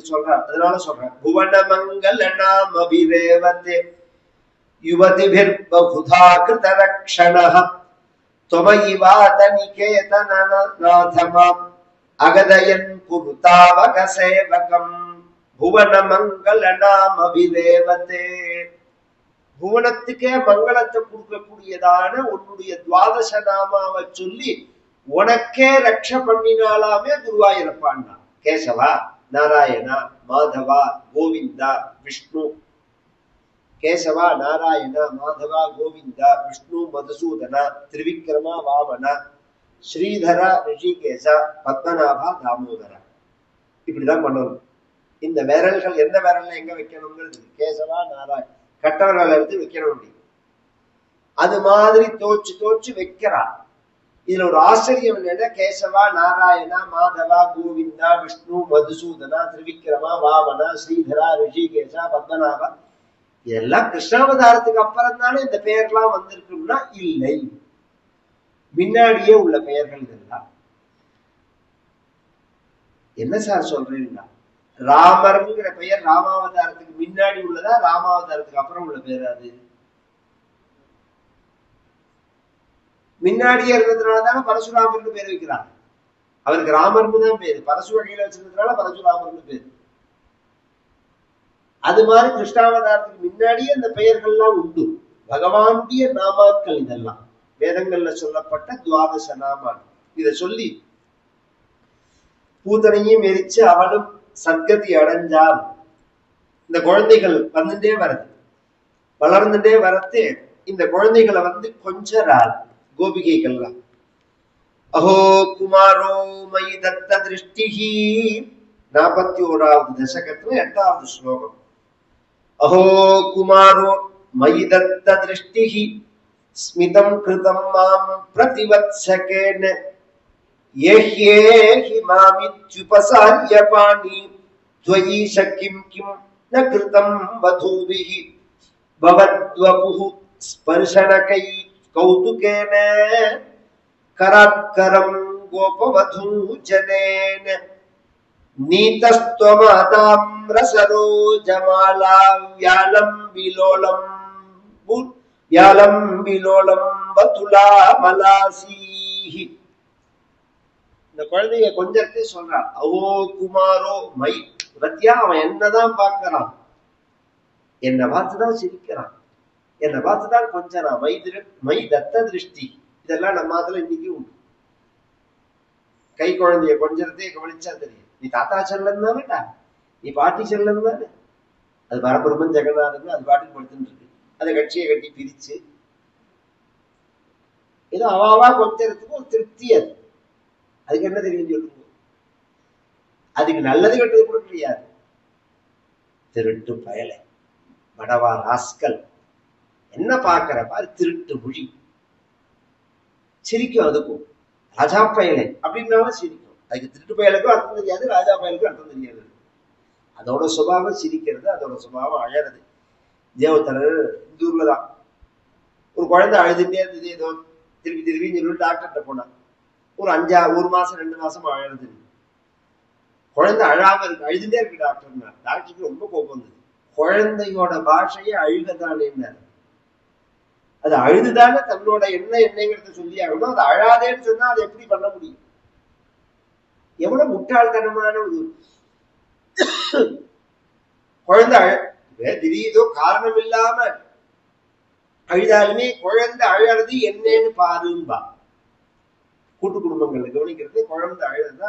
இப்படி சொல்றார். அதனால சொல்றேன், புவன மங்கள நாம விரேவதே யுவதிபிர் பகுதா கிருத ரக்ஷணஹ त्वमयिवात निकेतननाथमाम् अगदयन् कुरुतावक सेवकम् भुवन मंगल नाम विदेवते. புவனத்துக்கே மங்களத்தை கொடுக்கக்கூடியதான உன்னுடைய துவாதச நாமாவை சொல்லி உனக்கே ரட்ச பண்ணினாலாமே குருவாயூரப்பான்னா. கேசவா, நாராயணா, மாதவா, கோவிந்தா, விஷ்ணு. கேசவா, நாராயணா, மாதவா, கோவிந்தா, விஷ்ணு, மதுசூதனா, திரிவிக்ரமா, வாமனா, ஸ்ரீதரா, ரிஷிகேசா, பத்மநாபா, தாமோதரா. இப்படிதான் பண்ணணும். இந்த விரல்கள் எந்த விரல்ல எங்க வைக்கணுங்கிறது கேசவா, நாராயண கட்ட விரல எடுத்து வைக்கணும். அது மாதிரி தோச்சு தோச்சு வைக்கிறார். இதுல ஒரு ஆச்சரியம் என்னன்னா, கேசவா, நாராயணா, மாதவா, கோவிந்தா, விஷ்ணு, மதுசூதனா, திரிவிக்ரமா, வாமனா, ஸ்ரீதரா, ரிஷிகேசா, பத்மநாபா, இதெல்லாம் கிருஷ்ணாவதாரத்துக்கு அப்புறம் தானே இந்த பெயர்லாம் வந்திருக்கும்னா இல்லை, முன்னாடியே உள்ள பெயர்கள் இதெல்லாம். என்ன சார் சொல்றீங்களா? ராமர்ங்கிற பெயர் ராமாவதாரத்துக்கு முன்னாடி உள்ளதா, ராமாவதாரத்துக்கு அப்புறம் உள்ள பெயர்? அது முன்னாடியே இருந்ததுனாலதானே பரசுராமர்னு பேர் வைக்கிறாங்க. அவருக்கு ராமர்னு தான் பேரு, பரசு வகையில வச்சிருந்ததுனால பரசுராமர்னு பேரு. அது மாதிரி கிருஷ்ணாவதாரத்துக்கு முன்னாடியே இந்த பெயர்கள்லாம் உண்டு. பகவானுடைய நாமாக்கள் இதெல்லாம் வேதங்கள்ல சொல்லப்பட்ட துவாதச நாமா. இத சொல்லி பூதனையும் எரிச்சு அவளும் சத்கதி அடைஞ்சால் இந்த குழந்தைகள் வந்துட்டே வருது, வளர்ந்துட்டே வரத்து. இந்த குழந்தைகளை கொஞ்சரால் கோபிகைகள்லாம். அஹோ குமாரோ மயி தத்த திருஷ்டிஹி, 41வது தசகத்துல 8வது ஸ்லோகம். अहो कुमारो मयि दत्त दृष्टिः स्मितं कृतं मां प्रतिवत्सकेन येह्येहि मामित्युपसार्य पाणि त्वयि किं किं न कृतं वधूभिः भवद्वपुः स्पर्शनकै कौतुकेन करात्करं गोपवधूजनेन नीतस्त्वमाताम्रसरोजमाला व्यालं विलोलं बतुलामलासीः. இந்த குழந்தைய கொஞ்சத்தை சொல்றான். அவோ குமாரோ மை, பத்தியா அவன் என்னதான் பார்க்கறான், என்னை பார்த்துதான் சிரிக்கிறான், என்னை பார்த்துதான் கொஞ்சறான். மை தத்த திருஷ்டி. இதெல்லாம் நம்ம அதுல இன்னைக்கு உண்டு. கை குழந்தைய கொஞ்சத்தை கவனிச்சா தெரியும். நீ தாத்தா செல்லம் தானேடா, நீ பாட்டி செல்லம் தானே. அது பரபிரம்மன் ஜெகநாதன் அது பாட்டுக்கு படுத்துட்டு இருக்கு. அதை கட்சியை கட்டி பிரிச்சு ஏதோ அவாவா கொஞ்சத்துக்கு ஒரு திருப்தி. அது அதுக்கு என்ன தெரியும் சொல்லுங்க? அதுக்கு நல்லது கெட்டது கூட கிடையாது. திருட்டு பயலை, மடவா ராஸ்கல், என்ன பாக்குற பாரு, திருட்டு மொழி சிரிக்கும். அதுக்கும் ராஜா பயலை அப்படின்னாலும் சிரிக்கும். அதுக்கு திருட்டு பயலுக்கும் அர்த்தம் தெரியாது, ராஜா பயலுக்கும் அர்த்தம் தெரியாது. அதோட சுபாவம் சிரிக்கிறது, அதோட சுபாவம் அழறது. தேவத்தர் இந்த ஊர்லதான் ஒரு குழந்தை அழுதுட்டே இருந்தது. ஏதோ திருப்பி திருப்பி சொல்லிட்டு டாக்டர்கிட்ட போனான். ஒரு 1 மாசம் 2 மாசம் அழறது. குழந்தை அழாம இருக்கு, அழுதுட்டே இருக்கு டாக்டர்னா. டாக்டருக்கு ரொம்ப கோபம் வந்தது. குழந்தையோட பாஷையே அழுகதானே, அது அழுதுதானே தன்னோட என்னங்கிறத சொல்லி ஆகணும். அது அழாதேன்னு சொன்னா அதை எப்படி பண்ண முடியும்? எவ்வளவு முட்டாள்தனமான ஒரு குழந்தை. திடீரோ காரணம் இல்லாம அழுதாலுமே குழந்தை அழறது என்னன்னு பாரும்பா. கூட்டு குடும்பங்கள்ல கவனிக்கிறது, குழந்தை அழறதா,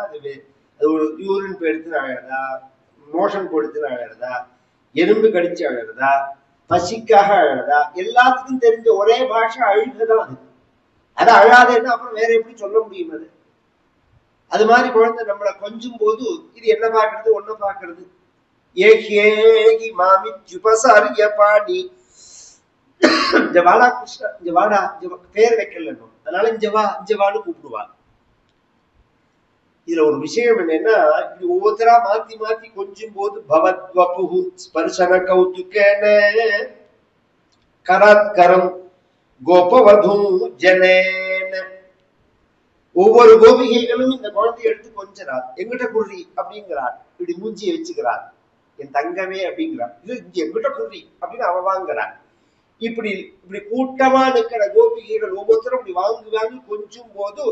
அது ஒரு யூரின் போயிடுத்துன்னு அழறதா, மோஷன் போயிடுத்துன்னு அழறதா, எறும்பு கடிச்சு அழறதா, பசிக்காக அழறதா, எல்லாத்துக்கும் தெரிஞ்ச ஒரே பாஷை அழுகதான். அது அதை அழாதேன்னா அப்புறம் வேற எப்படி சொல்ல முடியும்? அது அது மாதிரி குழந்தை நம்மளை கொஞ்சும் போது இது என்ன பாக்குறது, ஒன்ன பாக்குறது. ஏகி மாமி ஜுபசாரிய பாணி, ஜவாலா கிருஷ்ணா, ஜவாடா பேர் வைக்கல, அதனால ஜவான்னு கூப்பிடுவா. இதுல ஒரு விஷயம் என்னன்னா, இப்படி ஒவ்வொருத்தரா மாத்தி மாத்தி கொஞ்சும் போது பவத்வபுஹு ஸ்பர்சன கௌதுகேன கராத்கரம் கோபவதூ ஜனேன. ஒவ்வொரு கோபிகைகளும் இந்த குழந்தைய எடுத்து கொஞ்சறார். எங்கிட்ட குர்ரி அப்படிங்கிறார். இப்படி மூஞ்சியை வச்சுக்கிறார். என் தங்கமே அப்படிங்கிறார். இது இங்க எங்கிட்ட குர்ரி அப்படின்னு அவ வாங்குறார். இப்படி இப்படி கூட்டமா நிற்கிற கோபிகைகள் ஒவ்வொருத்தரும் இப்படி வாங்கி கொஞ்சும் போது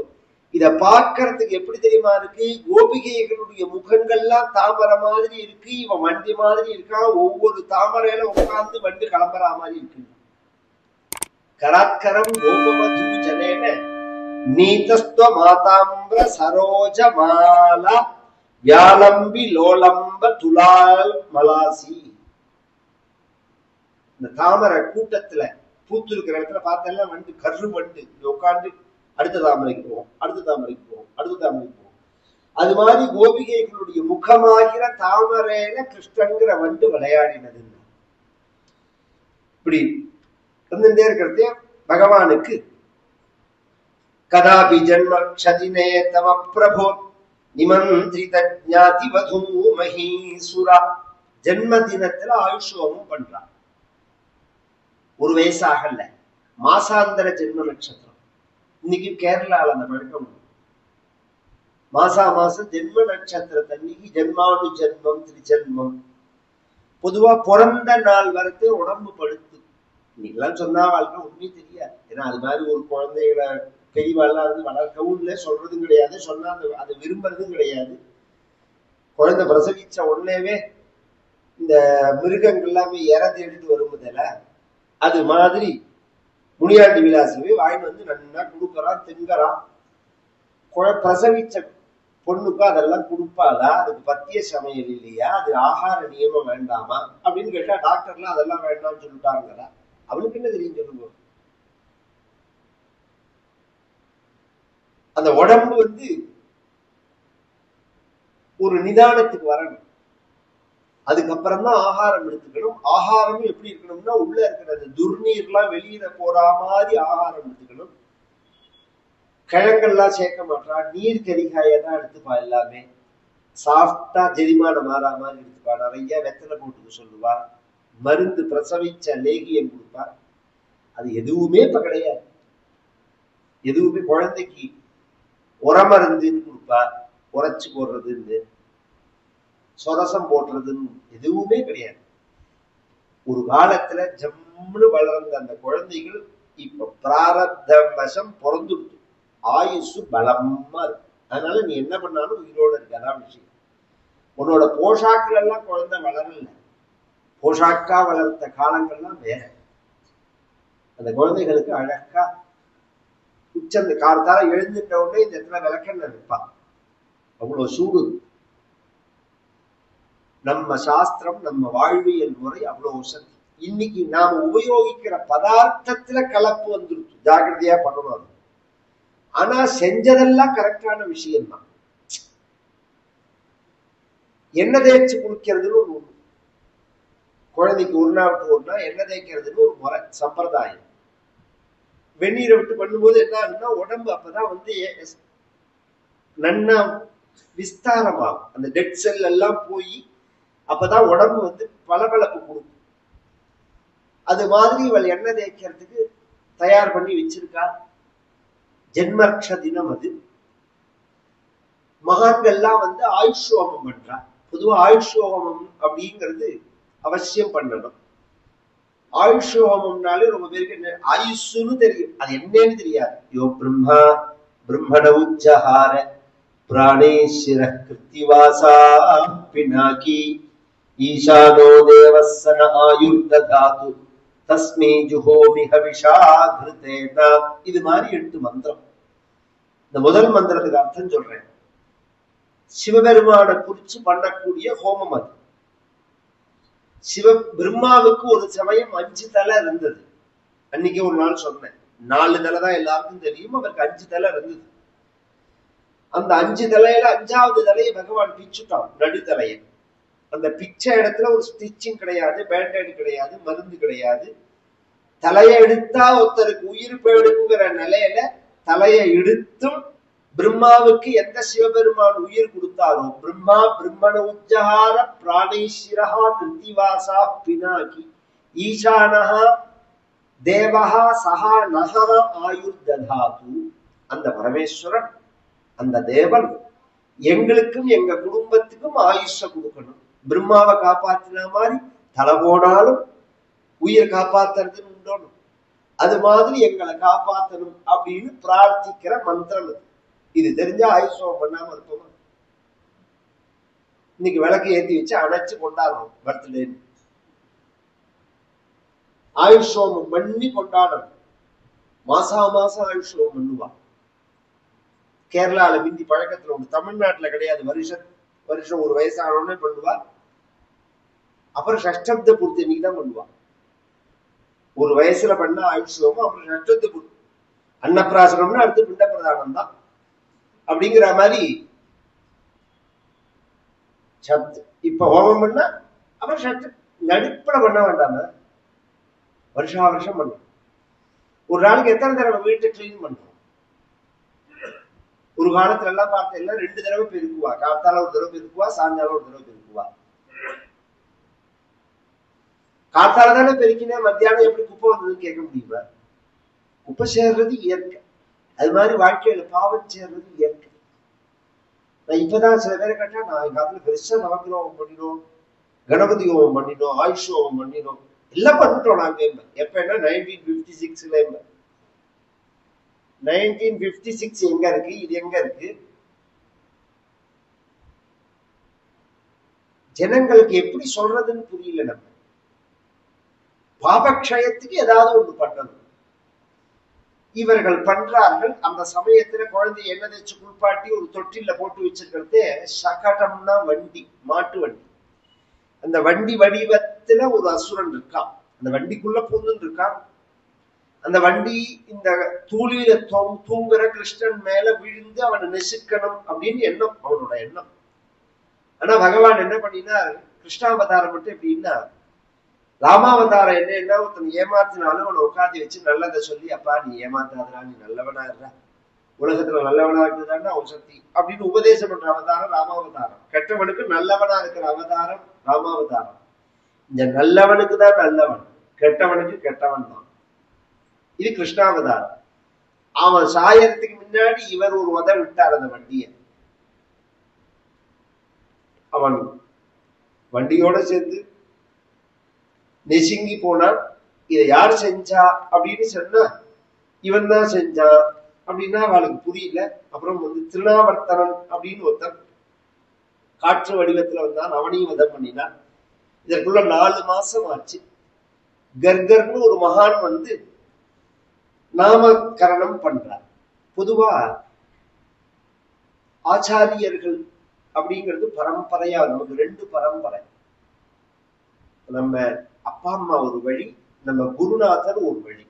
இத பார்க்கறதுக்கு எப்படி தெரியுமா இருக்கு? கோபிகைகளுடைய முகங்கள்லாம் தாமரை மாதிரி இருக்கு. இவன் வண்டி மாதிரி இருக்கான். ஒவ்வொரு தாமரையில உட்கார்ந்து வண்டி கிளம்புற மாதிரி இருக்கு. கராத்கரம் கோபமது ஜனேன நீதஸ்துவ மாதாம்பிர சரோஜ மாலா வியாலம்பி லோலம்ப துலால் மலாசி. இந்த தாமரை கூட்டத்துல பூத்து இருக்கிற இடத்துல பார்த்தெல்லாம் வண்டு கரு வண்டு உட்காந்து அடுத்த தாமரைக்கு போவோம், அடுத்த தாமரைக்கு போவோம், அடுத்த தாமரைக்கு போவோம். அது மாதிரி கோபிகைகளுடைய முகமாகிற தாமரையில கிருஷ்ணங்கிற வண்டு விளையாடினது. இப்படி இருந்துட்டே இருக்கிறதே பகவானுக்கு கதாபி ஜன்ம க்ஷதினே தவ பிரபோ நிமந்திரித ஞாதி வதூ மஹீசுரா. ஜென்ம தினத்துல ஆயுஷோமம் பண்றான். ஒரு வயசாகல, மாசாந்தர ஜென்ம நட்சத்திரம். இன்னைக்கு கேரளால அந்த வழக்கம். மாசம் ஜென்ம நட்சத்திரத்தன்னைக்கு ஜென்மானு ஜென்மம் திருஜென்மம். பொதுவா பிறந்த நாள் வரைக்கும் உடம்பு படுத்து. இன்னைக்கெல்லாம் சொன்னா வாழ்க்கை உண்மையே தெரியாது. ஏன்னா அது மாதிரி ஒரு குழந்தைகளை பெரியவாள்லாம் வந்து வளர்க்கவும் இல்லை, சொல்றதும் கிடையாது, சொன்னா அதை விரும்புறதும் கிடையாது. குழந்தை பிரசவிச்ச உடனேவே இந்த மிருகங்கள் எல்லாமே இறந்து எடுத்து வரும்போதில்ல, அது மாதிரி முனியாண்டி விலாசமே வாயின் வந்து நன்னா கொடுக்கறான், திங்கறான். பிரசவிச்ச பொண்ணுக்கு அதெல்லாம் கொடுப்பாளா? அதுக்கு பத்திய சமையல் இல்லையா? அது ஆகார நியமம் வேண்டாமா அப்படின்னு கேட்டா டாக்டர்லாம் அதெல்லாம் வேண்டாம்னு சொல்லிட்டாங்களா? அவனுக்கு என்ன தெரியும் சொல்லுங்க? அந்த உடம்பு வந்து ஒரு நிதானத்துக்கு வரணும். அதுக்கப்புறம் தான் ஆகாரம் எடுத்துக்கணும். ஆகாரமும் எப்படி இருக்கணும்னா உள்ள இருக்கிற அந்த துர்நீர்லாம் வெளியில போற மாதிரி ஆகாரம் எடுத்துக்கணும். கிழங்கெல்லாம் சேர்க்க மாட்டா, நீர் கரிகாயதான் எடுத்துப்பா. எல்லாமே சாஃப்டா ஜெரிமானம் மாறா மாதிரி எடுத்துப்பா. நிறைய வெத்தலை போட்டுக்க சொல்லுவா. மருந்து பிரசவிச்ச லேகியம் கொடுப்பா. அது எதுவுமே இப்ப கிடையாது. எதுவுமே குழந்தைக்கு உரமருந்துன்னு கொடுப்பா, உரைச்சு போடுறதுன்னு, சொரசம் போடுறதுன்னு எதுவுமே கிடையாது. ஒரு காலத்துல ஜம்முன்னு வளர்ந்த அந்த குழந்தைகள் இப்ப பிராரப்த வசம் பிறந்துடுது. ஆயுசு பலமா இருக்கு. அதனால நீ என்ன பண்ணாலும் உயிரோட இருக்கு. அதான் விஷயம். உன்னோட போஷாக்கள் எல்லாம் குழந்தை வளரல. போஷாக்கா வளர்த்த காலங்கள்லாம் வேற. அந்த குழந்தைகளுக்கு அழகா உச்சந்த காலத்தால எழுந்துட்ட உடனே இந்த இடத்துல விளக்கெண்ணெய் வைப்பான். அவ்வளவு சூடு. நம்ம சாஸ்திரம், நம்ம வாழ்வியல் முறை அவ்வளவு சக்தி. இன்னைக்கு நாம உபயோகிக்கிற பதார்த்தத்துல கலப்பு வந்துருச்சு. ஜாகிரதையா பண்ணணும். ஆனா செஞ்சதெல்லாம் கரெக்டான விஷயம்தான். எண்ணெய் தேய்ச்சி குளிக்கிறதுன்னு ஒரு குழந்தைக்கு ஒரு நாள் ஒரு நாள் எண்ணெய் தேய்க்கிறதுன்னு ஒரு முறை சம்பிரதாயம். வெந்நீரை விட்டு பண்ணும்போது என்ன ஆகுதுன்னா உடம்பு அப்பதான் வந்து நன்னா விஸ்தாரமாகும். அந்த டெட் செல் எல்லாம் போய் அப்பதான் உடம்பு வந்து பளபளப்பு கொடுக்கும். அது மாதிரி இவள் எண்ணெய் தேய்க்கிறதுக்கு தயார் பண்ணி வச்சிருக்கா. ஜென்மக்ஷ தினம் அது. மகான்கள்லாம் வந்து ஆயுஷ்யோமம் பண்றா. பொதுவா ஆயுஷ்யோமம் அப்படிங்கிறது அவசியம் பண்ணணும். ஆயுஷ்யோமம்னாலே ரொம்ப பேருக்கு என்ன ஆயுஷ்னு தெரியும், அது என்னன்னு தெரியாது. யோ பிரம்மா பிரம்மண உஜ்ஜஹார பிராணேஸ்வர கிருத்திவாசா பினாகி ஈசானோ தேவஸ்ஸன ஆயுர்ததாது தஸ்மை ஜுஹோமி ஹவிஷா கிருதேனா. இது மாதிரி 8 மந்திரம். இந்த முதல் மந்திரத்துக்கு அர்த்தம் சொல்றேன். சிவபெருமானை குறிச்சு பண்ணக்கூடிய ஹோமம் அது. பிரம்மாவுக்கு ஒரு சமயம் 5 தலை இருந்தது. அன்னைக்கு ஒரு நாள் சொன்னேன். 4 தலை தான் எல்லாருக்கும் தெரியும். அவருக்கு 5 தலை இருந்தது. அந்த 5 தலையில 5வது தலையை பகவான் பிச்சுட்டான், நடுத்தலையை. அந்த பிச்ச இடத்துல ஒரு ஸ்டிச்சிங் கிடையாது, பேண்டேடு கிடையாது, மருந்து கிடையாது. தலையை எடுத்தா ஒருத்தருக்கு உயிர் போயிடுங்கிற நிலையில தலையை எடுத்தும் பிரம்மாவுக்கு எந்த சிவபெருமான் உயிர் கொடுத்தாரோ, பிரம்மா பிரம்மண உஜ்ஜஹார பிராணேஸ்வரஹா கிருத்திவாசா பினாகி ஈசானஹா தேவஹா சஹா நஹா ஆயுர்ததாது. அந்த பரமேஸ்வரன் அந்த தேவன் எங்களுக்கும் எங்க குடும்பத்துக்கும் ஆயுஷ கொடுக்கணும். பிரம்மாவை காப்பாத்தின மாதிரி தலை போனாலும் உயிர் காப்பாத்துறதுன்னு உண்டோணும். அது மாதிரி எங்களை காப்பாற்றணும் அப்படின்னு பிரார்த்திக்கிற மந்திரம் இது தெரிஞ்சா ஆயுஷம் பண்ணாம இருப்போமா? இன்னைக்கு விளக்கு ஏற்றி வச்சு அணைச்சு கொண்டாடுறோம் பர்த்டேன்னு. ஆயுஷோமம் பண்ணி கொண்டாடணும். மாசா மாசம் ஆயுஷோமம் பண்ணுவா. கேரளால பிந்தி பழக்கத்துல உண்டு, தமிழ்நாட்டுல கிடையாது. வருஷம் ஒரு வயசானோடனே பண்ணுவா. அப்புறம் ஷஷ்டப்த பூர்த்தி இன்னைக்கு தான் பண்ணுவா. ஒரு வயசுல பண்ண ஆயுஷோமம், அப்புறம் ஷஷ்டப்த பூர்த்தி. அன்னப்பிராசனம்னா அடுத்து பிண்ட பிரதானம் தான் அப்படிங்கிற மாதிரி. இப்ப ஹோமம் பண்ணா அப்புறம் சத்து நடுப்புல பண்ண வேண்டாம வருஷா வருஷம் பண்ணும். ஒரு நாளைக்கு எத்தனை தடவை வீட்டை கிளீன் பண்றோம்? ஒரு காலத்துல எல்லாம் பார்த்த எல்லாம் 2 தடவை பெருக்குவா. காத்தால ஒரு தடவை பெருக்குவா, சாயங்காலம் ஒரு தடவை பெருக்குவா. காத்தால தானே பெருக்கினா மத்தியானம் எப்படி குப்பை வந்ததுன்னு கேட்க முடியுமா? குப்பை சேர்றது இயற்கை. அது மாதிரி வாழ்க்கையில பாவம் சேர்றது இயற்கை. நான் இப்பதான் சில பேரை கேட்டா, நான் எங்க காலத்துல பெருசா நவக்கிரகம் பண்ணினோம், கணபதி ஹோமம் பண்ணினோம், ஆயுஷ் ஹோமம் பண்ணினோம், எல்லாம் பண்ணிட்டோம் நாங்க. எப்பன்னா 1956ல 1956 எங்க இருக்கு? இது எங்க இருக்கு? ஜனங்களுக்கு எப்படி சொல்றதுன்னு புரியல. நம்ம பாபக்ஷயத்துக்கு ஏதாவது ஒண்ணு பண்ணணும். இவர்கள் பண்றார்கள். அந்த சமயத்துல குழந்தை என்ன தேச்சு குளிப்பாட்டி ஒரு தொட்டில போட்டு வச்சிருக்கிறது சகடம்னா வண்டி, மாட்டு வண்டி. அந்த வண்டி வடிவத்துல ஒரு அசுரன் இருக்கான். அந்த வண்டிக்குள்ள பூந்துன்னு இருக்கான். அந்த வண்டி இந்த தூளியில தூங்குற கிருஷ்ணன் மேல விழுந்து அவனை நெசுக்கணும் அப்படின்னு எண்ணம், அவனோட எண்ணம். ஆனா பகவான் என்ன பண்ணினார்? கிருஷ்ணாவதாரம் மட்டும் எப்படின்னா, ராமாவதாரம் என்ன ஒருத்தன் ஏமாத்தினாலும் அவனை உட்காந்து வச்சு நல்லதை சொல்லி, அப்பா நீ ஏமாத்தாதரா, நீ நல்லவனா இருற, உலகத்துல நல்லவனா இருக்குதான்னா அவன் சக்தி அப்படின்னு உபதேசம் பண்ற அவதாரம் ராமாவதாரம். கெட்டவனுக்கு நல்லவனா இருக்கிற அவதாரம் ராமாவதாரம். இந்த நல்லவனுக்கு தான் நல்லவன், கெட்டவனுக்கு கெட்டவன் தான். இது கிருஷ்ணாவதாரம். அவன் சாயறதுக்கு முன்னாடி இவர் ஒரு உத விட்டார் அந்த வண்டிய. அவன் வண்டியோட சேர்ந்து நெசுங்கி போனான். இதை யார் செஞ்சா அப்படின்னு சொன்னா, இவன் தான் செஞ்சான் அப்படின்னா அவளுக்கு புரியல. அப்புறம் திருநாவர்த்தனன் அப்படின்னு ஒருத்தன் காற்று வடிவத்துல வந்தான், அவனையும் வதம் பண்ணினான். இதற்குள்ள 4 மாசம் ஆச்சு. கர்கர்னு ஒரு மகான் நாமகரணம் பண்றார். பொதுவா ஆச்சாரியர்கள் அப்படிங்கிறது பரம்பரையா நமக்கு 2 பரம்பரை. நம்ம அப்பா அம்மா ஒரு வழி, நம்ம குருநாதர் ஒரு வழி.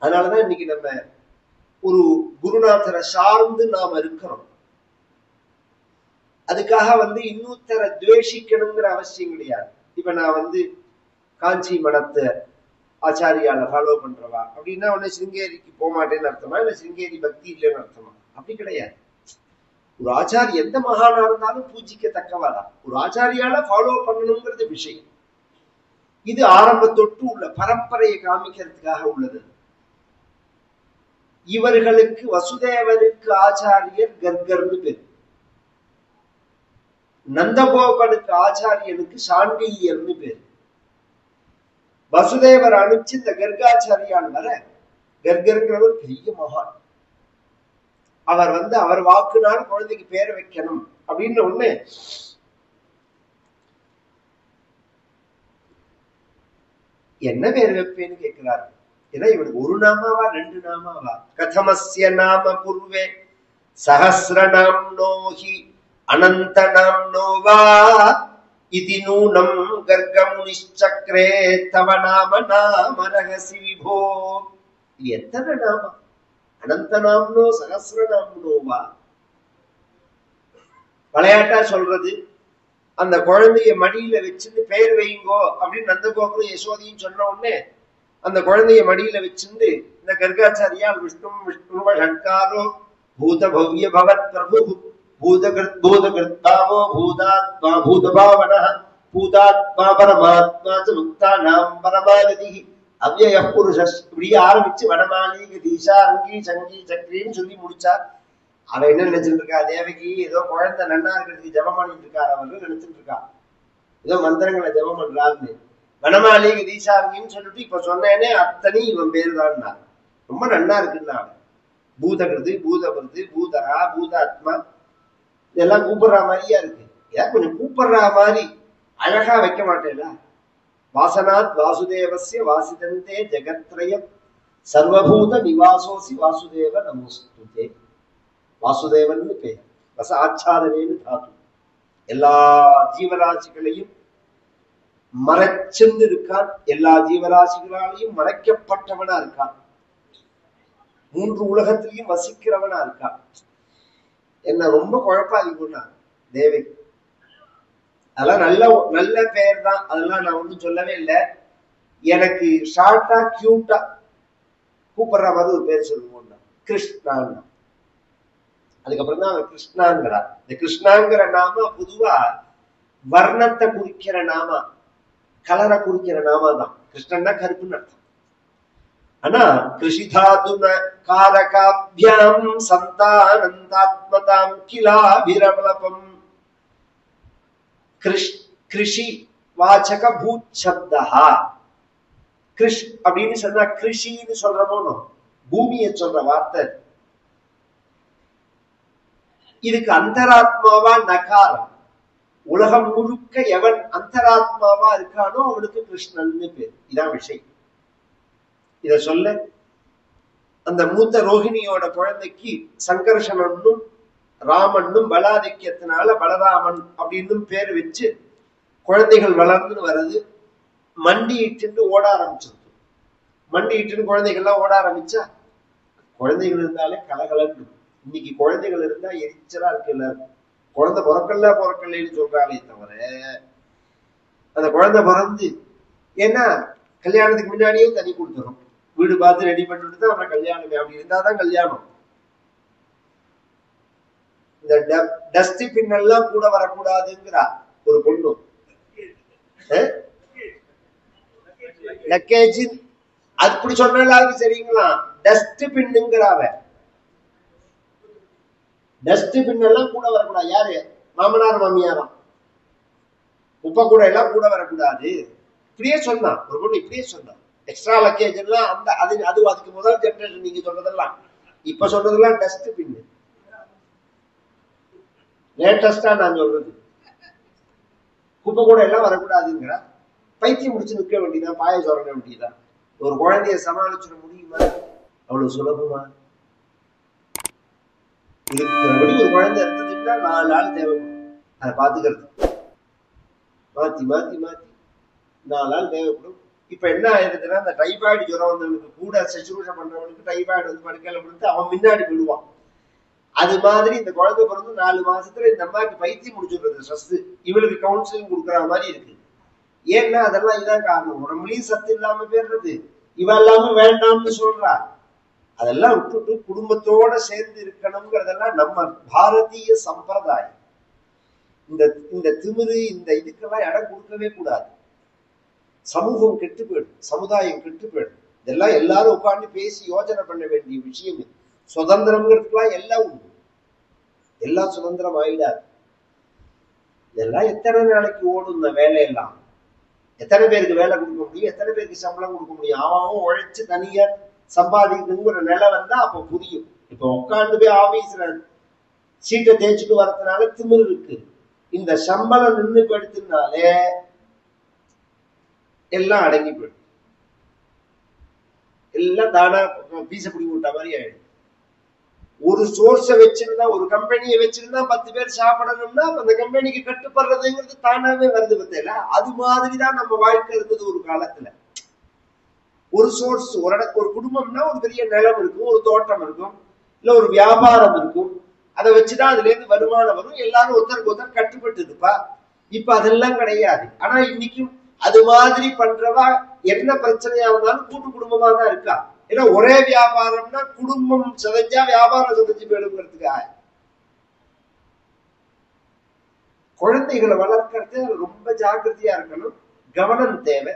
அதனாலதான் இன்னைக்கு நம்ம ஒரு குருநாதரை சார்ந்து நாம இருக்கிறோம். அதுக்காக இன்னொருத்தரை துவேஷிக்கணுங்கிற அவசியம் கிடையாது. இப்ப நான் காஞ்சி மடத்தை ஆச்சாரியால ஃபாலோ பண்றவா அப்படின்னா உடனே சிருங்கேரிக்கு போக மாட்டேன்னு அர்த்தமா, இல்ல சிருங்கேரி பக்தி இல்லைன்னு அர்த்தமா? அப்படி கிடையாது. ஒரு ஆச்சாரி எந்த மகானா இருந்தாலும் பூஜிக்கத்தக்கவாதான். ஒரு ஆச்சாரியால ஃபாலோ பண்ணணுங்கிறது விஷயம். இது ஆரம்ப தொட்டு உள்ள பரம்பரையை காமிக்கிறதுக்காக உள்ளது. இவர்களுக்கு வசுதேவருக்கு ஆச்சாரியர் கர்கர்னு பேர், நந்தகோபனுக்கு ஆச்சாரியனுக்கு சாண்டில்யர்னு பேர். வசுதேவர் அனுப்பிச்சு இந்த கர்காச்சாரியால் வர, கர்கர்ங்கிறவர் பெரிய மகான். அவர் அவர் வாக்குனால குழந்தைக்கு பேர் வைக்கணும் அப்படின்னு ஒண்ணு என்ன பேர் வைப்பேன்னு கேட்கிறாரு. ஏன்னா இவனுக்கு ஒரு நாமாவா 2 நாமாவா? கதமஸ்ய நாம பூர்வே சஹஸ்ரநாம் நோஹி அனந்த நாம் நோவா இதி நூனம் கர்கமுனிச்சக்ரே தவ நாம நாம ரகசி விபோ. எத்தனை நாம? அனந்த நாம்னோ சகசிரநாம்னோவா? விளையாட்டா சொல்றது. அந்த குழந்தைய மடியில வச்சுட்டு பெயர் வைங்கோ அப்படின்னு நந்தகோபுரம் யசோதியும் சொன்ன உடனே அந்த குழந்தைய மடியில வச்சுட்டு இந்த கர்காச்சாரியால் விஷ்ணுவ சங்காரோ பூத பவ்ய பவத் பிரபு பூதகிருத்பாவோ பூதாத்மா பூதபாவன பூதாத்மா பரமாத்மா முக்தானாம் பரமாகதி அவ்யய புருஷ இப்படி ஆரம்பிச்சு வடமாலி கதீஷா அங்கி சங்கி சக்ரின்னு சொல்லி முடிச்சா அவன் என்ன நினைச்சிட்டு இருக்கா, தேவகி ஏதோ குழந்தை நன்னா இருக்கிறதுக்கு ஜபம் பண்ணிட்டு இருக்காரு அவர்கள் நினைச்சிட்டு இருக்கா, ஏதோ மந்திரங்களை ஜபம் பண்றாருன்னு. வனமாளி கதீசாமின்னு சொல்லிட்டு இப்ப சொன்னேனே அத்தனை இவன் பேரு தான். ரொம்ப நன்னா இருக்குன்னா பூதகிருது, பூதபிருது, பூதரா, பூதாத்மா இதெல்லாம் கூப்பிடுற மாதிரியா இருக்கு. ஏன் கொஞ்சம் கூப்பிடுற மாதிரி அழகா வைக்க மாட்டேல. வாசனாத் வாசுதேவஸ்ய வாசிதந்தே ஜெகத்ரயம் சர்வபூத நிவாசோசி வாசுதேவ நமோஸ்துதே. வாசுதேவன் பேர், வச ஆச்சாதனேன்னு தாத்து. எல்லா ஜீவராசிகளையும் மறைச்சிருந்து இருக்கான், எல்லா ஜீவராசிகளாலையும் மறைக்கப்பட்டவனா இருக்கான், மூன்று உலகத்திலையும் வசிக்கிறவனா இருக்கான். என்ன ரொம்ப குழப்பாதிக்கும்னா தேவை. அதெல்லாம் நல்ல நல்ல பெயர் தான், அதெல்லாம் நான் ஒன்றும் சொல்லவே இல்லை. எனக்கு ஷார்ட்டா கியூட்டா கூப்பிடுற மாதிரி ஒரு பேர் சொல்லுவோம், கிருஷ்ணான்னா. அதுக்கப்புறம் தான் அவன் கிருஷ்ணாங்கிறார். இந்த கிருஷ்ணாங்கிற நாம பொதுவா வர்ணத்தை குறிக்கிற நாமா, கலரை குறிக்கிற நாமா தான். கிருஷ்ணன்னா கருப்புன்னு அர்த்தம். ஆனா கிருஷிதாதுன காரகாபியாம் சந்தானந்தாத்மதாம் கிலாபிரபலபம் கிருஷி வாச்சக பூச்சப்தா. கிருஷ் அப்படின்னு சொன்னா கிருஷின்னு சொல்றமோனோ பூமியை சொல்ற வார்த்தை. இதுக்கு அந்தராத்மாவா நகாரம். உலகம் முழுக்க எவன் அந்தராத்மாவா இருக்கானோ அவனுக்கு கிருஷ்ணன் பேர். இதான் விஷயம். இத சொல்ல அந்த மூத்த ரோஹிணியோட குழந்தைக்கு சங்கர்ஷனும் ராமனும் பலாதிக்கியத்தினால பலராமன் அப்படின்னு பேர் வச்சு குழந்தைகள் வளர்ந்துன்னு வர்றது. மண்டி இட்டு ஓட ஆரம்பிச்சிருக்கு. மண்டி இட்டுன்னு குழந்தைகள்லாம் ஓட ஆரம்பிச்சா, குழந்தைகள் இருந்தாலே கலகலன்னு. இன்னைக்கு குழந்தைகள் இருந்தா எரிச்சலா இருக்கு எல்லாரும். குழந்தை பிறக்கலன்னு சொல்றாங்களே தவிர, அந்த குழந்தை பிறந்து ஏன்னா கல்யாணத்துக்கு முன்னாடியே தனி கொடுத்துரும், வீடு பார்த்து ரெடி பண்ணிட்டு தான் அப்புறம் கல்யாணமே. அப்படி இருந்தாதான் கல்யாணம். இந்த டஸ்ட்பின் எல்லாம் கூட வரக்கூடாதுங்கிறா ஒரு பொண்ணு. லக்கேஜ் அப்படி சொன்னாலும் சரிங்களா, டஸ்ட்பின்னுங்கிறாவ. டஸ்ட்பின் எல்லாம் கூட வரக்கூடாது. யாரு? மாமனார் மாமியாராம். குப்பை கூட எல்லாம் கூட வரக்கூடாது. இப்படியே சொன்னான் ஒரு பொண்ணு, இப்படியே சொன்னான். எக்ஸ்ட்ரா லக்கேஜ் எல்லாம் அந்த அதுக்கு முதல் ஜெனரேஷன் நீங்க சொல்றதெல்லாம். இப்ப சொல்றதெல்லாம் டஸ்ட்பின். லேட்டஸ்டா நான் சொல்றது குப்பை கூட எல்லாம் வரக்கூடாதுங்கிற. பைத்தியம் முடிச்சு நிற்க வேண்டியதான், பாய சொல்ல வேண்டியதான். ஒரு குழந்தைய சமாளிச்சிட முடியுமா? அவ்வளவு சுலபமா? இருக்கிறபடி ஒரு குழந்தை இருந்ததுன்னா 4 ஆள் தேவைப்படும் அதை பாத்துக்கிறது. மாத்தி மாத்தி மாத்தி 4 ஆள் தேவைப்படும். இப்ப என்ன ஆயிருதுன்னா, இந்த டைபாய்டு ஜுரம் வந்தவனுக்கு கூட சுசுரூஷை பண்றவனுக்கு டைபாய்டு வந்து படுக்கையில கொடுத்து அவன் முன்னாடி விடுவான். அது மாதிரி இந்த குழந்தை பிறந்து 4 மாசத்துல இந்த அம்மாவுக்கு பைத்தியம் முடிச்சுடுறது ஸ்ட்ரெஸ். இவளுக்கு கவுன்சிலிங் கொடுக்குற மாதிரி இருக்கு. ஏன்னா அதெல்லாம் இதான் காரணம். உடம்புலயும் சத்து இல்லாம போயிடுறது, இவ எல்லாமே வேண்டாம்னு சொல்றா. அதெல்லாம் விட்டுட்டு குடும்பத்தோட சேர்ந்து இருக்கணுங்கிறதெல்லாம் நம்ம பாரதிய சம்பிரதாயம். இந்த திமிரு இந்த இதுக்கெல்லாம் இடம் கொடுக்கவே கூடாது. சமூகம் கெட்டு போயிடும், சமுதாயம் கெட்டு போயிடும். இதெல்லாம் எல்லாரும் உட்காந்து பேசி யோசனை பண்ண வேண்டிய விஷயம். சுதந்திரம்ங்கிறதுக்கெல்லாம் எல்லாம் உண்டு, எல்லாம் சுதந்திரம் ஆயிடாது. இதெல்லாம் எத்தனை நாளைக்கு ஓடும் இந்த வேலையெல்லாம்? எத்தனை பேருக்கு வேலை கொடுக்க முடியும்? எத்தனை பேருக்கு சம்பளம் கொடுக்க முடியும்? அவன் உழைச்சு தனியா சம்பாதிக்கணுங்கிற நிலை வந்தா அப்ப புரியும். இப்ப உட்காந்து போய் ஆபீஸ்ல சீட்டை தேய்ச்சிட்டு வரதுனால திமிரு இருக்கு. இந்த சம்பளம் நின்று போயிடுத்துனாலே எல்லாம் அடங்கி போயிடும். எல்லாம் தானா பீச பிடி விட்ட மாதிரி ஆயிடும். ஒரு சோர்ஸை வச்சிருந்தா, ஒரு கம்பெனியை வச்சிருந்தா 10 பேர் சாப்பிடணும்னா அந்த கம்பெனிக்கு கட்டுப்படுறதுங்கிறது தானாவே வருது. பத்தில அது மாதிரிதான் நம்ம வாழ்க்கை இருந்தது ஒரு காலத்துல. ஒரு சோர்ஸ், ஒரு குடும்பம்னா ஒரு பெரிய நிலம் இருக்கும், ஒரு தோட்டம் இருக்கும், இல்ல ஒரு வியாபாரம் இருக்கும். அதை வச்சுதான் அதுல இருந்து வருமானம் வரும். எல்லாரும் ஒருத்தருக்கு ஒருத்தர் கட்டுப்பட்டு இருப்பா. இப்ப அதெல்லாம் கிடையாது. ஆனா இன்னைக்கும் அது மாதிரி பண்றவா என்ன பிரச்சனையா இருந்தாலும் கூட்டு குடும்பமா தான் இருக்கா. ஏன்னா ஒரே வியாபாரம்னா குடும்பம் சிதைஞ்சா வியாபாரம் சிதைஞ்சு போயிடுங்கிறதுக்காக குழந்தைகளை வளர்க்கறது ரொம்ப ஜாக்கிரதையா இருக்கணும். கவனம் தேவை.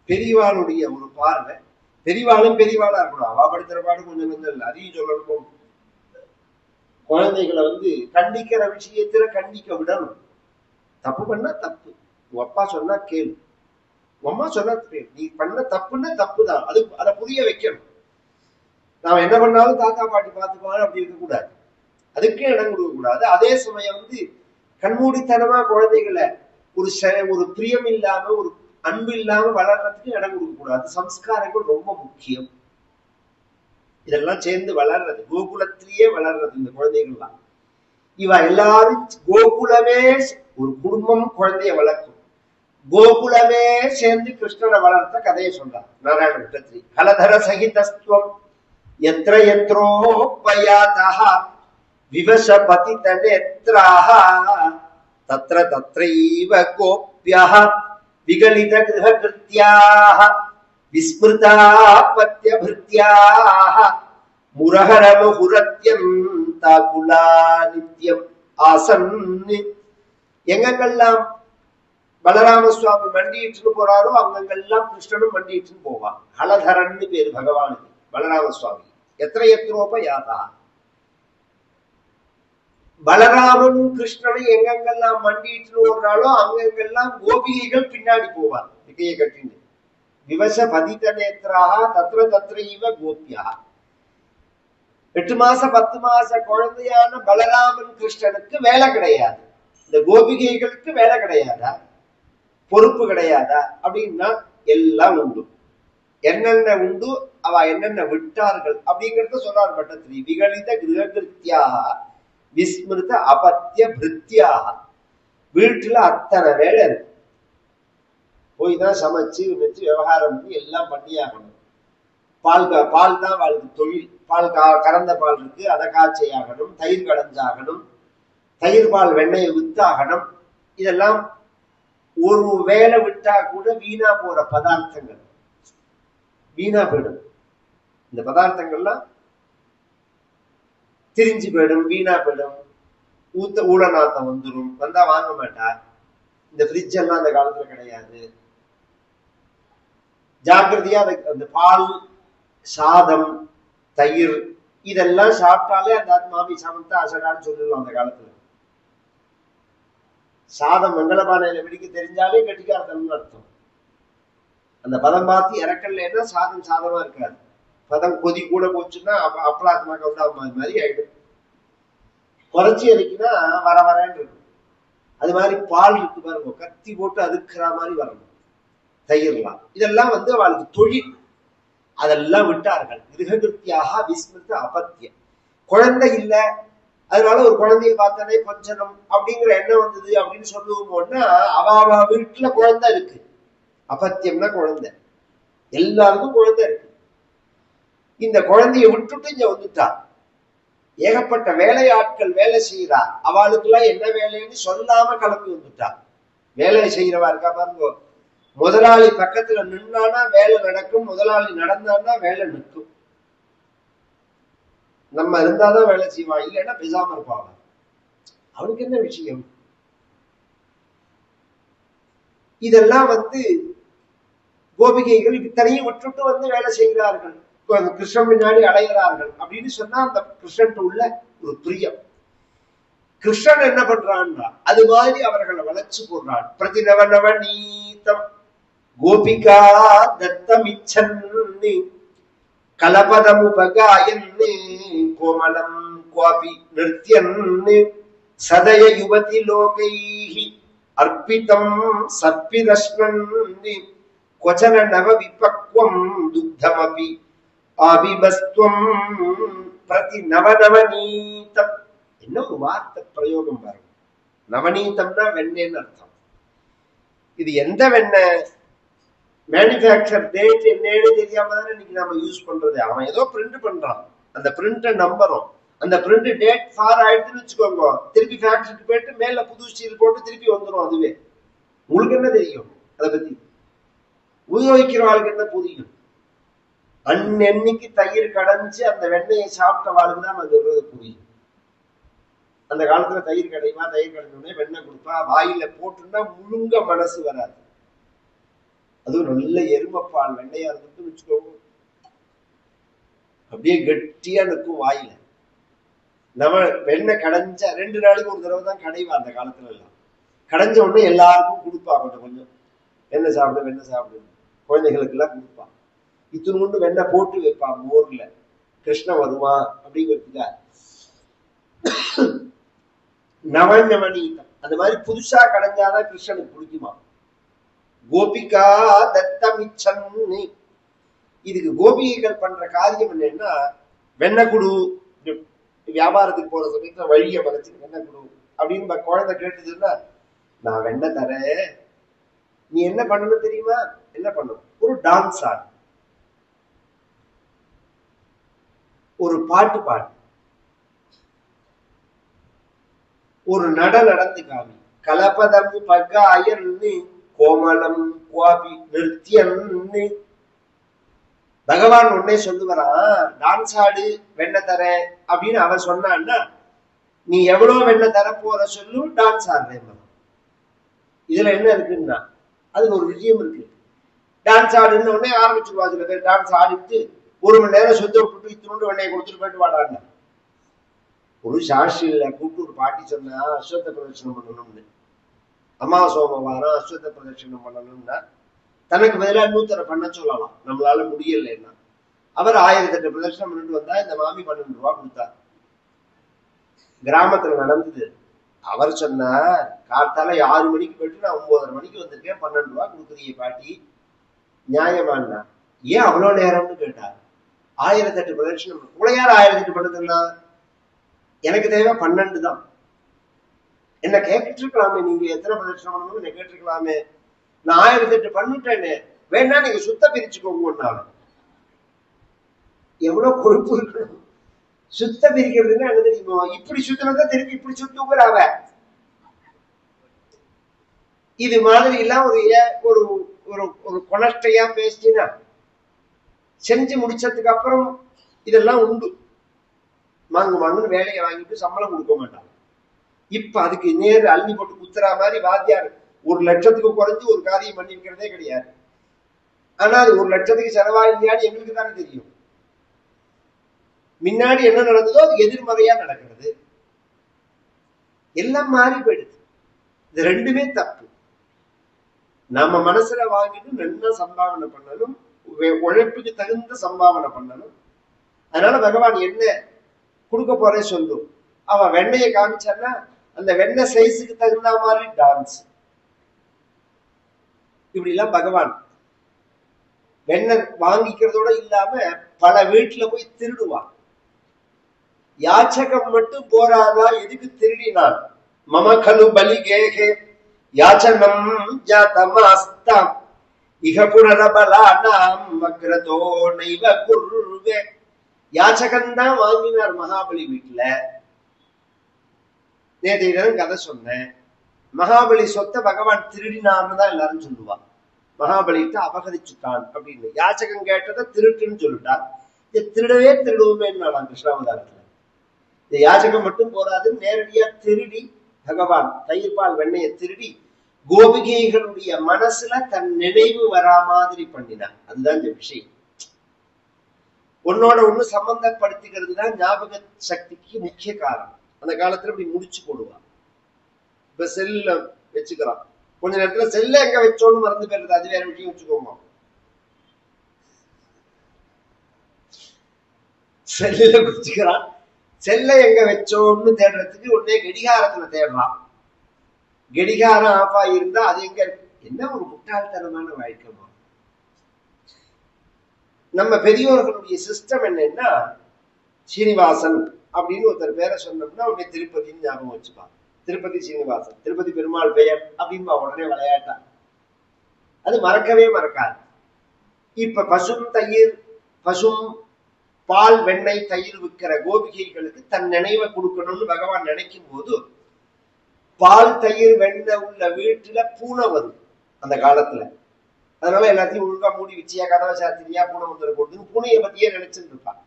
பெரியவாளுடைய ஒரு பார்வை. பெரியவாளும் பெரியவாளா இருக்கணும். அவா படுத்துற பாடு கொஞ்சம் கொஞ்சம் இல்லை, அதையும் சொல்லணும். குழந்தைகளை வந்து கண்டிக்கிற விஷயத்துல கண்டிக்க விடணும். தப்பு பண்ணா தப்பு, உங்க அப்பா சொன்னா கேளு, உங்க அம்மா சொன்னா கேளு. நீ பண்ண தப்புன்னா தப்புதான், அது அதை புரிய வைக்கணும். நாம என்ன பண்ணாலும் தாத்தா பாட்டி பார்த்துக்குவாங்க அப்படி இருக்கக்கூடாது, அதுக்கே இடம் கொடுக்க கூடாது. அதே சமயம் வந்து கண்மூடித்தனமா குழந்தைகளை ஒரு பிரியம் இல்லாம ஒரு அன்பு இல்லாம வளர்றதுக்கு இடம் கொடுக்க கூடாது. சம்ஸ்காரங்கள் ரொம்ப முக்கியம். இதெல்லாம் சேர்ந்து வளர்றது, கோகுலத்திலேயே வளர்றது இந்த குழந்தைகள்லாம். இவ எல்லாரும் கோகுலமே, ஒரு குடும்பம் குழந்தைய வளர்க்கும், கோகுலமே சேர்ந்து கிருஷ்ணனை வளர்த்த கதையை சொல்றார் நாராயண விட்டத்திரி. கலதர சகிதஸ்துவம் எத்ர எத்ரோபயாதஹ விவச பதித நேத்ராஹ தத்ர தத்ரைவ கோப்யஹ விகலித கிருஹ கிருத்யாஹ விஸ்மிருதா பத்யபிருத்யாஹ முரஹர முஹுரத்யந்தாகுலா நித்யம் ஆசன். எங்கெங்கெல்லாம் பலராம சுவாமி மண்டிட்டு போறாரோ அங்கெல்லாம் கிருஷ்ணனும் மண்டிட்டு போவான். ஹலதரன்னு பேரு பகவானுக்கு பலராம சுவாமி. எத்தனை எத்திரோப யாதா, பலராமனும் கிருஷ்ணனும் எங்கெங்கெல்லாம் மண்டிட்டு ஓடுறாளோ அங்கெங்கெல்லாம் கோபிகைகள் பின்னாடி போவார் விகைய கட்டின்னு. விவச பதித நேத்ராக தத்ர தத்ரைவ கோபியா. 8 மாசம் 10 மாச குழந்தையான பலராமன் கிருஷ்ணனுக்கு வேலை கிடையாது, இந்த கோபிகைகளுக்கு வேலை கிடையாதா, பொறுப்பு கிடையாதா அப்படின்னா எல்லாம் உண்டு. என்னென்ன உண்டு அவ என்னென்ன விட்டார்கள் அப்படிங்கறத சொல்றார் பட்டத்திரி. விகலித கிரகிருத்தியாக விஸ்மிருத அபத்திய பிருத்தியாக. வீட்டுல அத்தனை வேலை இருக்கு, போய் தான் சமைச்சு வச்சு விவகாரம் பண்ணி எல்லாம் பண்ணியாகணும். பால் தான் வாழ்க்கை தொழில். பால் கறந்த பால் இருக்கு, அதை காய்ச்சையாகணும், தயிர் கடைஞ்சாகணும், தயிர் பால் வெண்ணெயை வித்தாகணும். இதெல்லாம் ஒரு வேலை விட்டா கூட வீணா போற பதார்த்தங்கள், வீணா போயிடும். இந்த பதார்த்தங்கள்லாம் திரிஞ்சு போயிடும், வீணா போயிடும், ஊழநாத்தம் வந்துடும், வந்தா வாங்க மாட்டா. இந்த ஃப்ரிட்ஜ் எல்லாம் அந்த காலத்துல கிடையாது. ஜாக்கிரதையா அந்த பால், சாதம், தயிர் இதெல்லாம் சாப்பிட்டாலே அந்த மாமி சமத்தா அசடான்னு சொல்லிடலாம் அந்த காலத்துல. சாதம் மங்களபானையில வெடிக்க தெரிஞ்சாலே கெட்டிக்காரத்தனம்னு அர்த்தம். அந்த பதம் பார்த்து இறக்கலைன்னா சாதம் சாதமா இருக்காது. பதம் கொதி கூட போச்சுன்னா அப்பளாத்மா கவுண்டா மாதிரி ஆயிடும். குறைச்சி அடிக்குன்னா வர வரன்னு இருக்கும். அது மாதிரி பால் இருக்கு பாருங்க, கத்தி போட்டு அதுக்குற மாதிரி வரணும். தயிர்லாம் இதெல்லாம் வந்து அவளுக்கு தொழில், அதெல்லாம் விட்டார்கள். கிரகிருத்தியாக விஸ்மிருத அபத்திய. குழந்தை இல்லை, அதனால ஒரு குழந்தைய பார்த்தானே கொஞ்சம் அப்படிங்கிற எண்ணம் வந்தது அப்படின்னு சொல்லுவோம்னா அவ வீட்டுல குழந்தை இருக்கு. அபத்தியம்னா குழந்தை, எல்லாருக்கும் குழந்தை இருக்கு. இந்த குழந்தைய விட்டுட்டு இங்க வந்துட்டா, ஏகப்பட்ட வேலையாட்கள் வேலை செய்யறா, அவளுக்கெல்லாம் என்ன வேலைன்னு சொல்லாம கிளம்பி வந்துட்டா. வேலை செய்யறவா இருக்கா பாருங்க, முதலாளி பக்கத்துல நின்னானா வேலை நடக்கும், முதலாளி நடந்தான்னா வேலை நிற்கும். நம்ம இருந்தாதான் வேலை செய்வான், இல்லைன்னா பேசாம இருப்பாங்க. அவனுக்கு என்ன விஷயம்? இதெல்லாம் வந்து கோபிகைகள் இத்தனையும் விட்டுட்டு வந்து வேலை செய்கிறார்கள், கிருஷ்ணன் பின்னாடி அலைகிறார்கள் அப்படின்னு சொன்னா அந்த கிருஷ்ணன் உள்ள ஒரு பிரியம். கிருஷ்ணன் என்ன பண்றான்னா அது மாதிரி அவர்களை வளர்ச்சி போடுறான். பிரதிநவநவ நீதம் கோபிகா தத்தமிச்சன்னி கலபதமுபகாயன்னி கோமலம் கோபி நிருத்யன்னி சதய யுவதி லோகைஹி அர்ப்பிதம் சத்பிதஸ்மன்னி கொச்சன நவ விபக்வம் துக்தமபி ஆபிபஸ்துவம் பிரதி நவநவநீதம். என்ன ஒரு வார்த்தை பிரயோகம் பாருங்க. நவநீதம்னா வெண்ணெய்ன்னு அர்த்தம். இது எந்த வெண்ணெய், மேனுஃபேக்சர் டேட் என்னன்னு தெரியாம தானே இன்னைக்கு நம்ம யூஸ் பண்றது. அவன் ஏதோ பிரிண்ட் பண்றான், அந்த பிரிண்ட நம்பரும், அந்த பிரிண்ட் டேட் ஃபார் ஆயிடுச்சுன்னு வச்சுக்கோங்க, திருப்பி ஃபேக்டரிக்கு போயிட்டு மேல புது ஸ்டீல் போட்டு திருப்பி வந்துடும். அதுவே உங்களுக்கு என்ன தெரியும் அதை பத்தி? உபயோகிக்கிறவாளுக்கு என்ன புரியும்? அன்னன்னைக்கு தயிர் கடைஞ்சு அந்த வெண்ணெயை சாப்பிட்டவாளுக்கு தான் நான் சொல்றது புரியும். அந்த காலத்துல தயிர் கடையுமா, தயிர் கடைஞ்சோடனே வெண்ணெய் கொடுப்பா, வாயில போட்டுன்னா முழுங்க மனசு வராது. அதுவும் நல்ல எருமைப்பால் வெண்ணையா இருந்துட்டு வச்சுக்கோங்க, அப்படியே கெட்டியா நிற்கும் வாயில. நம்ம வெண்ணெய் கடைஞ்ச 2 நாளைக்கு ஒரு தடவை தான் கடைவா அந்த காலத்துல எல்லாம். கடைஞ்ச உடனே எல்லாருக்கும் கொடுப்பா, கொஞ்சம் கொஞ்சம் வெண்ணெய் சாப்பிடு வெண்ணெய் சாப்பிடு, குழந்தைகளுக்கு எல்லாம் கொடுப்பான். இத்தனை கொண்டு வெண்ணெய் போட்டு வைப்பான் மோர்ல, கிருஷ்ணன் வருவான் அப்படிங்கிறதுக்காக. நவநவநீதம் அந்த மாதிரி புதுசா கடைஞ்சாதான் கிருஷ்ணனுக்கு பிடிக்குமா. கோபிகா தத்தமிச்சன்னு, இதுக்கு கோபிகைகள் பண்ற காரியம் என்னன்னா, வெண்ணெய் குடு, வியாபாரத்துக்கு போற சமயத்துல வழியை மறைச்சு வெண்ணெய் குடு அப்படின்னு குழந்தை கேட்டுதுன்னா, நான் வெண்ணெய் தரேன், நீ என்ன பண்ணணும் தெரியுமா, என்ன பண்ணணும், ஒரு டான்ஸ் ஆடு, ஒரு பாட்டு பாடு, ஒரு நடந்து காமி, கலபதம் பகாயன்னு கோமலம் குவாபி நிறுத்தியன்னு. பகவான் உடனே சொல்லுவாரான், டான்ஸ் ஆடு வெண்ணெய் தர அப்படின்னு அவன் சொன்னான்னா, நீ எவ்வளவு வெண்ணெய் தர போற சொல்லு, டான்ஸ் ஆடுறேன். இதுல என்ன இருக்குன்னா, அதுக்கு ஒரு விஷயம் இருக்கு. டான்ஸ் ஆடுன்னு உடனே ஆரம்பிச்சுடுவா சில பேர். டான்ஸ் ஆடிட்டு 1 மணி நேரம் சொந்த விட்டுட்டு இத்தினோண்டு வெண்ணையை கொடுத்துட்டு போயிட்டு வாடான்னு. ஒரு சாட்சியில கூப்பிட்டு ஒரு பாட்டி சொன்னா, அஸ்வத்த பிரதட்சணம் பண்ணணும்னு, அமாவாசை சோமவாரம் அஸ்வத்த பிரதட்சணம் பண்ணணும்னா தனக்கு பதிலாக 100 பண்ண சொல்லலாம், நம்மளால முடியலைன்னா. அவர் 1008 பிரதட்சணம் பண்ணிட்டு வந்தா இந்த மாமி 12 ரூபா கொடுத்தார். கிராமத்துல நடந்தது. அவர் சொன்னார், காத்தால 6 மணிக்கு போயிட்டு நான் 9:30 மணிக்கு வந்திருக்கேன், 12 ரூபா கொடுக்குறீங்க பாட்டி, நியாயமானா? ஏன் அவ்வளவு நேரம்னு கேட்டார். 1008 பிரதட்சணம். உளையார் 1008 பண்ணுதுன்னா எனக்கு தேவை 12 தான். என்ன கேட்டுருக்கலாமே, நீங்க எத்தனை பிரதட்சணம் பண்ணணும் என்ன கேட்டிருக்கலாமே. நான் 1008 பண்ணிட்டேன்னு, வேணா நீங்க சுத்த பிரிச்சுக்கோங்க. எவ்வளவு கொழுப்பு இருக்கணும். சுத்த பிரிக்கிறதுன்னு என்ன தெரியுமோ, இப்படி சுத்தினதான் திருப்பி இப்படி சுத்துங்கிறாவ. இது மாதிரி எல்லாம் ஒரு ஒரு கொனஸ்டையா பேசினா செஞ்சு முடிச்சதுக்கு அப்புறம் இதெல்லாம் உண்டு. வாங்குன்னு வேலையை வாங்கிட்டு சம்பளம் கொடுக்க மாட்டாங்க. இப்ப அதுக்கு நேர் அள்ளி போட்டு குத்துறா மாதிரி வாத்தியார் 1 லட்சத்துக்கு குறைஞ்சு ஒரு காரியம் பண்ணிருக்கிறதே கிடையாது. ஆனா அது 1 லட்சத்துக்கு செலவா இல்லையான்னு எங்களுக்கு தானே தெரியும். முன்னாடி என்ன நடந்ததோ அது எதிர்மறையா நடக்கிறது. எல்லாம் மாறி போயிடுது. இது 2மே தப்பு. நம்ம மனசுல வாங்கிட்டு நல்லா சம்பாவனை பண்ணணும், உழைப்புக்கு தகுந்த சம்பாவனை பண்ணணும். அதனால பகவான் என்ன கொடுக்க போறே சொல்லும். அவன் வெண்ணையை காமிச்சான்னா அந்த வெண்ணெய் சைஸுக்கு தகுந்த மாதிரி டான்ஸ். இப்படி எல்லாம் பகவான் வெண்ணெய் வாங்கிக்கிறதோட இல்லாம பல வீட்டுல போய் திருடுவான். யாச்சகம் மட்டும் போராதா, எதுக்கு திருடினான்? மமகலு பலி கேகே யாச்சனம் ஜாதமாஸ்தாம் இக புனரபலானாம் வக்ரதோ நைவ குர்வே. யாச்சகம்தான் வாங்கினார் மகாபலி வீட்டுல. நேற்றைய கதை சொன்னேன். மகாபலி சொத்தை பகவான் திருடினான்னு தான் எல்லாரும் சொல்லுவான். மகாபலிட்ட அபகரிச்சுட்டான் அப்படின்னு. யாச்சகம் கேட்டதை திருட்டுன்னு சொல்லிட்டான். திருடவே திருடுவோமே கிருஷ்ணாவதாரத்துல. இந்த யாச்சகம் மட்டும் போராது, நேரடியா திருடி பகவான் தயிர்பால் வெண்ணையை திருடி கோபிகைகளுடைய மனசுல தன் நினைவு வரா மாதிரி பண்ணினான். அதுதான் இந்த விஷயம். ஒன்னோட ஒண்ணு சம்பந்தப்படுத்திக்கிறது தான் ஞாபக சக்திக்கு முக்கிய காரணம். அந்த காலத்துல இப்படி முடிச்சு போடுவான். இப்ப செல்ல வச்சுக்கிறான், கொஞ்ச நேரத்துல செல்ல எங்க வச்சோன்னு மறந்து போயிருது, அது வேற விஷயம். வச்சுக்கோங்க, செல்ல குடிச்சுக்கிறான். செல்ல எங்க வச்சோன்னு தேடுறதுக்கு உடனே கடிகாரத்துல தேடுறான். கடிகாரம் ஆஃப் ஆகியிருந்தா அது எங்க இருக்கு? என்ன ஒரு முட்டாள்தனமான வாழ்க்கைமா. நம்ம பெரியோர்களுடைய சிஸ்டம் என்னன்னா, சீனிவாசன் அப்படின்னு ஒருத்தர் பேரை சொன்னோம்னா உடனே திருப்பதின்னு ஞாபகம் வச்சுப்பான். திருப்பதி சீனிவாசன், திருப்பதி பெருமாள் பெயர் அப்படின்பா உடனே விளையாட்டான். அது மறக்கவே மறக்காது. இப்ப பசும் தயிர், பசும் பால் வெண்ணெய் தயிர் விற்கிற கோபிகைகளுக்கு தன் நினைவை கொடுக்கணும்னு பகவான் நினைக்கும் போது, பால் தயிர் வெண்ணெய் உள்ள வீட்டுல பூனை வரும் அந்த காலத்துல. அதனால எல்லாத்தையும் ஒழுங்கா மூடி வச்சியா, கதவை சாத்திரியா, பூனை வந்துட போடுதுன்னு பூனையை பத்தியே நினைச்சுட்டு இருப்பான்.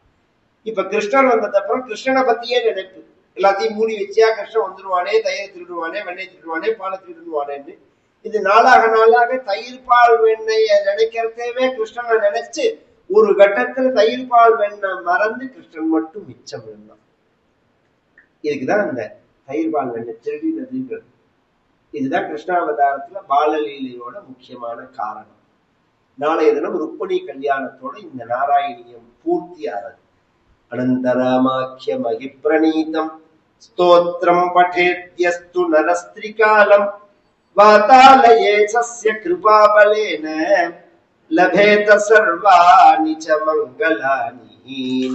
இப்ப கிருஷ்ணர் வந்தது அப்புறம் கிருஷ்ணனை பத்தியே நினைப்பு. எல்லாத்தையும் மூடி வச்சியா, கிருஷ்ணன் வந்துடுவானே, தயிர் திருடுவானே, வெண்ணெய் திருடுவானே, பாலை திருடுவானேன்னு. இது நாளாக நாளாக தயிர் பால் வெண்ணெய நினைக்கிறதேவே கிருஷ்ணனை நினைச்சு ஒரு கட்டத்துல தயிர் பால் வெண்ணெய் மறந்து கிருஷ்ணன் மட்டும் மிச்சம் வேண்டாம். இதுக்குதான் இந்த தயிர் பால் வெண்ணெய் திருடினதுங்கிறது. இதுதான் கிருஷ்ணாவதாரத்துல பாலலீலையோட முக்கியமான காரணம். நாளைய தினம் ருக்மிணி கல்யாணத்தோட இந்த நாராயணியம் பூர்த்தி ஆறது. அனந்தராமாக்கிய மகிப்ரணீதம் ஸ்தோத்திரம் படேத்யஸ்து நரஸ்திரிகாலம் வாதாலயே சஸ்ய கிருபாபலேன லபேத சர்வாணி ச மங்களானி.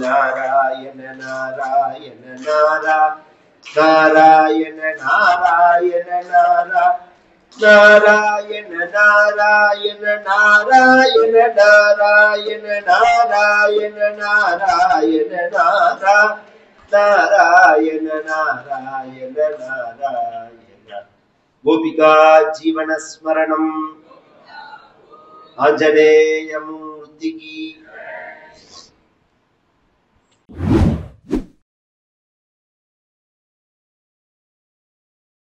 நாராயண நாராயண நாராயண நாராயண நாராயண நாராயண நாராயண நாராயண நாராயண நாராயண நாராயண நாராயண நாராயண. கோபிகா ஜீவன ஸ்மரணம். ஆஞ்சநேய மூர்த்திக்கு